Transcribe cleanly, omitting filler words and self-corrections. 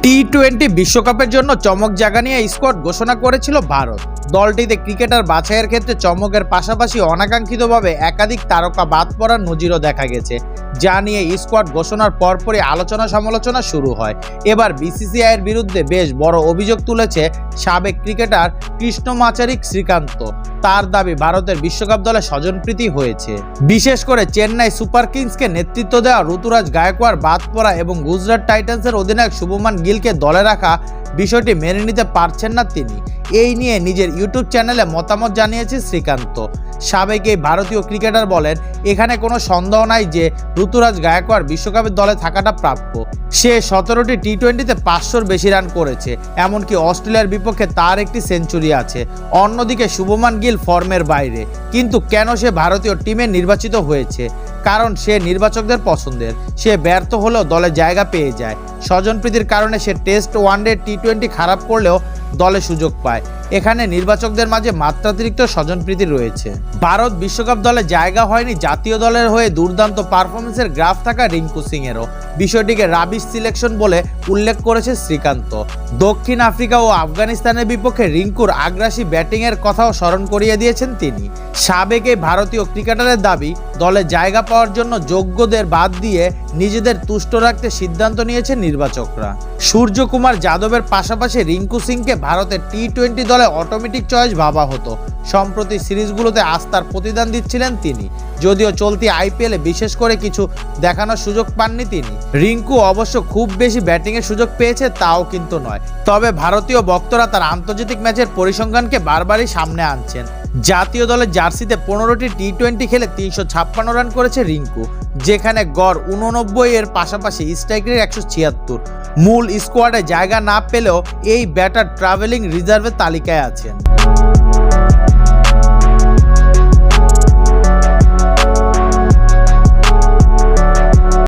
টি-20 বিশ্বকাপের জন্য চমক জাগা নিয়ে স্কোয়াড ঘোষণা করেছিল ভারত। দলটিতে ক্রিকেটার বাছাইয়ের ক্ষেত্রে চমকের পাশাপাশি অনাকাঙ্ক্ষিতভাবে একাধিক তারকা বাদ পড়ার নজিরও দেখা গেছে, যা নিয়ে স্কোয়াড ঘোষণার পরপরই আলোচনা সমালোচনা শুরু হয়। এবার বিসিসিআইয়ের বিরুদ্ধে বেশ বড় অভিযোগ তুলেছে সাবেক ক্রিকেটার কৃষ্ণমাচারী শ্রীকান্ত। তার দাবি ভারতের বিশ্বকাপ দলে স্বজনপ্রীতি হয়েছে। বিশেষ করে চেন্নাই সুপার কিংসকে নেতৃত্ব দেওয়া ঋতুরাজ গায়কোয়াড় বাদ পড়া এবং গুজরাট টাইটান্সের অধিনায়ক শুভমান গিলকে দলে রাখা বিষয়টি মেনে নিতে পারছেন না তিনি। এই নিয়ে নিজের ইউটিউব চ্যানেলে মতামত জানিয়েছে শ্রীকান্ত। সাবেক এই ভারতীয় ক্রিকেটার বলেন, এখানে কোনো সন্দেহ নাই যে ঋতুরাজ গায়কোয়াড় বিশ্বকাপের দলে থাকাটা প্রাপ্য। সে 17টি টি-20তে 500-র বেশি রান করেছে, এমনকি অস্ট্রেলিয়ার বিপক্ষে তার একটি সেঞ্চুরি আছে। অন্যদিকে শুভমান গিল ফর্মের বাইরে, কিন্তু কেন সে ভারতীয় টিমে নির্বাচিত হয়েছে? কারণ সে নির্বাচকদের পছন্দের। সে ব্যর্থ হলেও দলে জায়গা পেয়ে যায়। স্বজনপ্রীতির কারণে সে টেস্ট, ওয়ানডে, টি-20 খারাপ করলেও দলে সুযোগ পায়। এখানে নির্বাচকদের মাঝে মাত্রাতিরিক্ত স্বজনপ্রীতি রয়েছে। ভারত বিশ্বকাপ দলে জায়গা হয়নি জাতীয় দলের হয়ে দুর্দান্ত পারফরমেন্সের গ্রাফ থাকা রিঙ্কু সিংয়েরও। বিষয়টিকে রাবিশ সিলেকশন বলে উল্লেখ করেছে শ্রীকান্ত। দক্ষিণ আফ্রিকা ও আফগানিস্তানের বিপক্ষে রিঙ্কুর আগ্রাসী ব্যাটিংয়ের কথাও স্মরণ করিয়ে দিয়েছেন তিনি। সাবেক এই ভারতীয় ক্রিকেটারের দাবি, দলে জায়গা পাওয়ার জন্য যোগ্যদের বাদ দিয়ে নিজেদের তুষ্ট রাখতে সিদ্ধান্ত নিয়েছে নির্বাচকরা। সূর্যকুমার যাদবের পাশাপাশি রিঙ্কু সিংকে ভারতের টি-20 দলে অটোমেটিক চয়েস ভাবা হতো। সম্প্রতি সিরিজগুলোতে আস্থার প্রতিদান দিচ্ছিলেন তিনি, যদিও চলতি আইপিএলে বিশেষ করে কিছু দেখানোর সুযোগ পাননি তিনি। রিঙ্কু অবশ্য খুব বেশি ব্যাটিংয়ের সুযোগ পেয়েছে তাও কিন্তু নয়। তবে ভারতীয় ভক্তরা তার আন্তর্জাতিক ম্যাচের পরিসংখ্যানকে বারবারই সামনে আনছেন। জাতীয় দলের জার্সিতে 15টি টি-20 খেলে 356 রান করেছে রিঙ্কু, যেখানে গড় 89 এর পাশাপাশি স্ট্রাইক রেট 176। মূল স্কোয়াডে জায়গা না পেলেও এই ব্যাটার ট্রাভেলিং রিজার্ভের তালিকায় আছেন।